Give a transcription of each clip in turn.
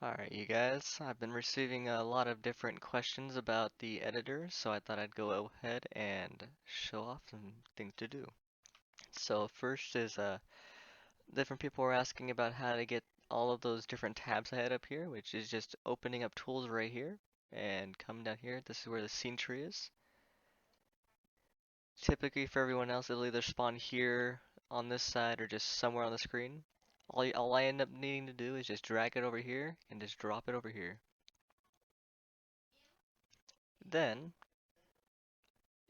Alright, you guys, I've been receiving a lot of different questions about the editor, so I thought I'd go ahead and show off some things to do. So first is different people were asking about how to get all of those different tabs I had up here, which is just opening up tools right here and coming down here. This is where the scene tree is. Typically for everyone else, it'll either spawn here on this side or just somewhere on the screen. All I end up needing to do is just drag it over here and just drop it over here. Then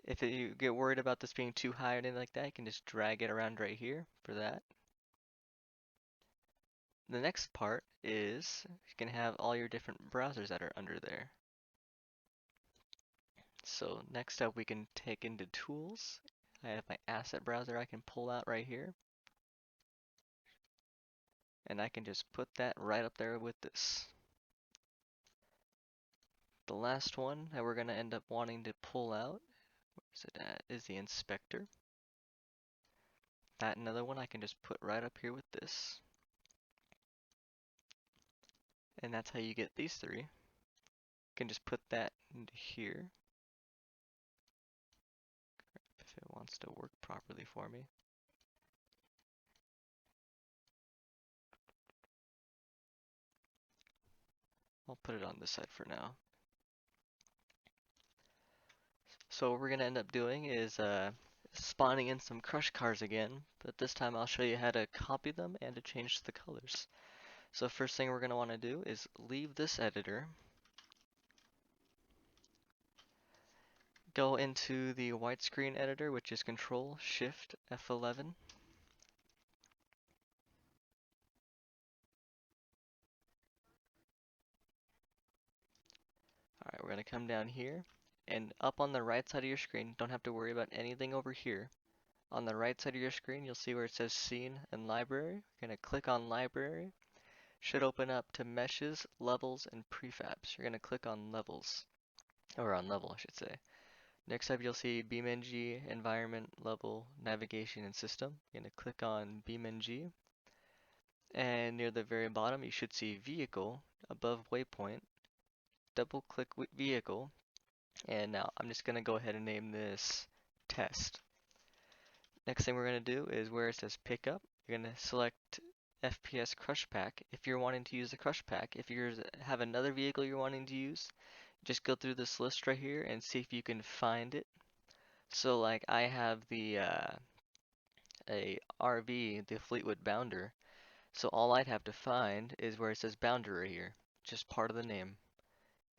if you get worried about this being too high or anything like that, you can just drag it around right here for that. The next part is you can have all your different browsers that are under there. So next up we can take into tools. I have my asset browser I can pull out right here. And I can just put that right up there with this. The last one that we're going to end up wanting to pull out, where's it at, is the inspector. That another one I can just put right up here with this. And that's how you get these three. You can just put that into here if it wants to work properly for me. I'll put it on this side for now. So what we're gonna end up doing is spawning in some crush cars again, but this time I'll show you how to copy them and to change the colors. So first thing we're gonna want to do is leave this editor, go into the white screen editor, which is Control Shift F11. Alright, we're gonna come down here, and up on the right side of your screen, don't have to worry about anything over here. On the right side of your screen, you'll see where it says Scene and Library. You're gonna click on Library. Should open up to Meshes, Levels, and Prefabs. You're gonna click on Levels, or on Level, I should say. Next up, you'll see BeamNG, Environment, Level, Navigation, and System. You're gonna click on BeamNG, and near the very bottom, you should see Vehicle above Waypoint. Double click Vehicle, and now I'm just gonna go ahead and name this Test. Next thing we're going to do is where it says Pickup, you're going to select FPS Crush Pack if you're wanting to use the Crush Pack. If you have another vehicle you're wanting to use, just go through this list right here and see if you can find it. So like I have the a RV, the Fleetwood Bounder. So all I'd have to find is where it says Bounder right here, just part of the name.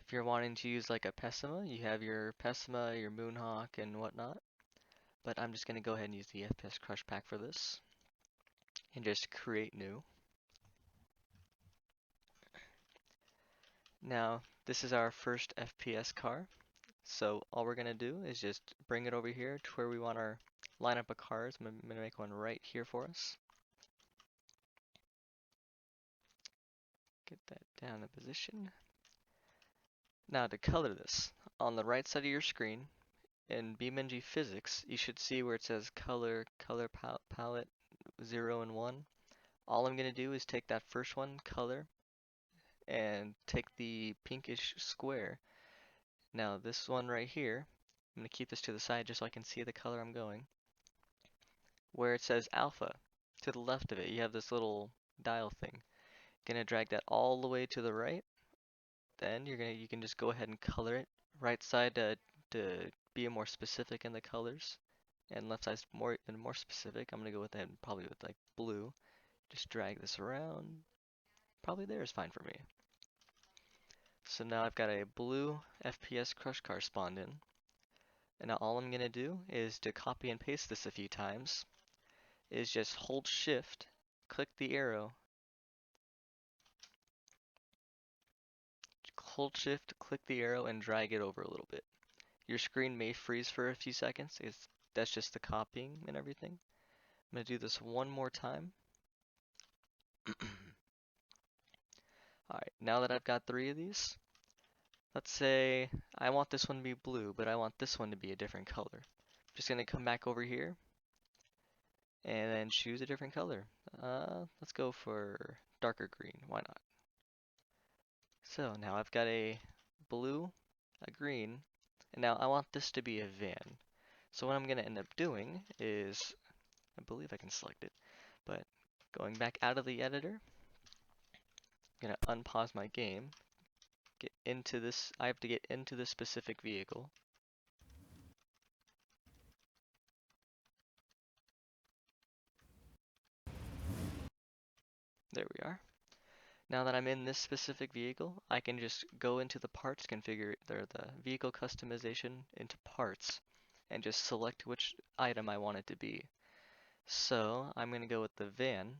If you're wanting to use like a Pessima, you have your Pessima, your Moonhawk, and whatnot. But I'm just going to go ahead and use the FPS Crush Pack for this. And just create new. Now, this is our first FPS car. So all we're going to do is just bring it over here to where we want our lineup of cars. I'm going to make one right here for us. Get that down in position. Now to color this, on the right side of your screen, in BeamNG Physics, you should see where it says color palette 0 and 1. All I'm going to do is take that first one, color, and take the pinkish square. Now this one right here, I'm going to keep this to the side just so I can see the color I'm going. Where it says alpha, to the left of it, you have this little dial thing. Gonna drag that all the way to the right. Then you can just go ahead and color it. Right side to be more specific in the colors, and left side's more specific. I'm gonna go with that probably with like blue. Just drag this around. Probably there is fine for me. So now I've got a blue FPS crush car spawned in. And now all I'm going to do is to copy and paste this a few times, is just hold shift, click the arrow, hold shift, click the arrow, and drag it over a little bit. Your screen may freeze for a few seconds, that's just the copying and everything. I'm going to do this one more time. Alright, now that I've got 3 of these, let's say I want this one to be blue, but I want this one to be a different color. I'm just going to come back over here and then choose a different color. Let's go for darker green, why not? So now I've got a blue, a green, and now I want this to be a van. So what I'm going to end up doing is, I believe I can select it, but going back out of the editor, I'm going to unpause my game, get into this, I have to get into this specific vehicle. There we are. Now that I'm in this specific vehicle, I can just go into the parts configure, or the vehicle customization into parts, and just select which item I want it to be. So I'm going to go with the van.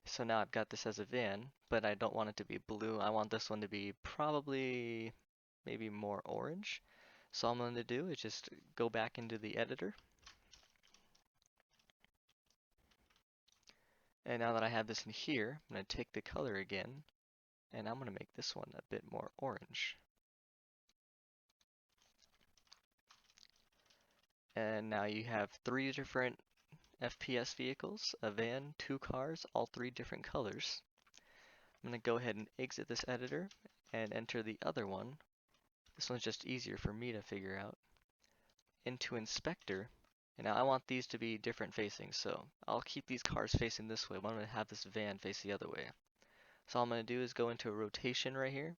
So now I've got this as a van, but I don't want it to be blue. I want this one to be probably maybe more orange. So all I'm going to do is just go back into the editor. And now that I have this in here, I'm going to take the color again, and I'm going to make this one a bit more orange. And now you have 3 different FPS vehicles, a van, 2 cars, all 3 different colors. I'm going to go ahead and exit this editor and enter the other one. This one's just easier for me to figure out. Into inspector, and now I want these to be different facing, so I'll keep these cars facing this way, but I'm going to have this van face the other way. So all I'm going to do is go into a rotation right here,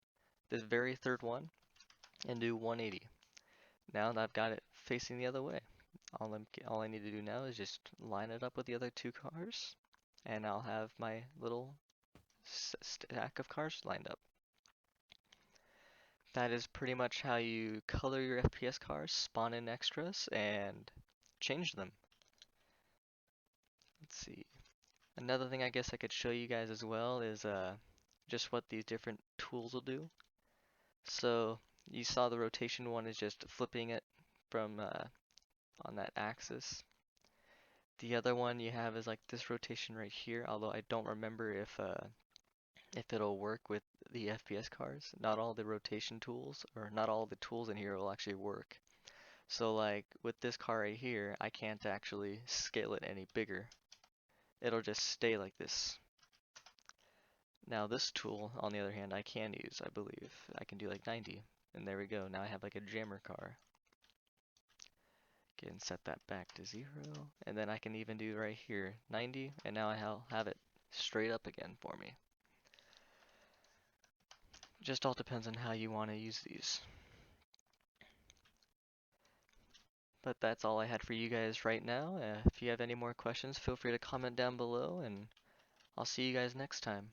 this very third one, and do 180. Now that I've got it facing the other way, all I need to do now is just line it up with the other 2 cars, and I'll have my little stack of cars lined up. That is pretty much how you color your FPS cars, spawn in extras, and change them. Let's see. Another thing I guess I could show you guys as well is just what these different tools will do. So you saw the rotation one is just flipping it from on that axis. The other one you have is like this rotation right here, although I don't remember if it'll work with the FPS cars. Not all the rotation tools, or not all the tools in here will actually work. So like with this car right here, I can't actually scale it any bigger. It'll just stay like this. Now this tool, on the other hand, I can use, I believe. I can do like 90, and there we go. Now I have like a jammer car. Again, set that back to 0, and then I can even do right here, 90, and now I'll have it straight up again for me. Just all depends on how you want to use these. But that's all I had for you guys right now. If you have any more questions, feel free to comment down below, and I'll see you guys next time.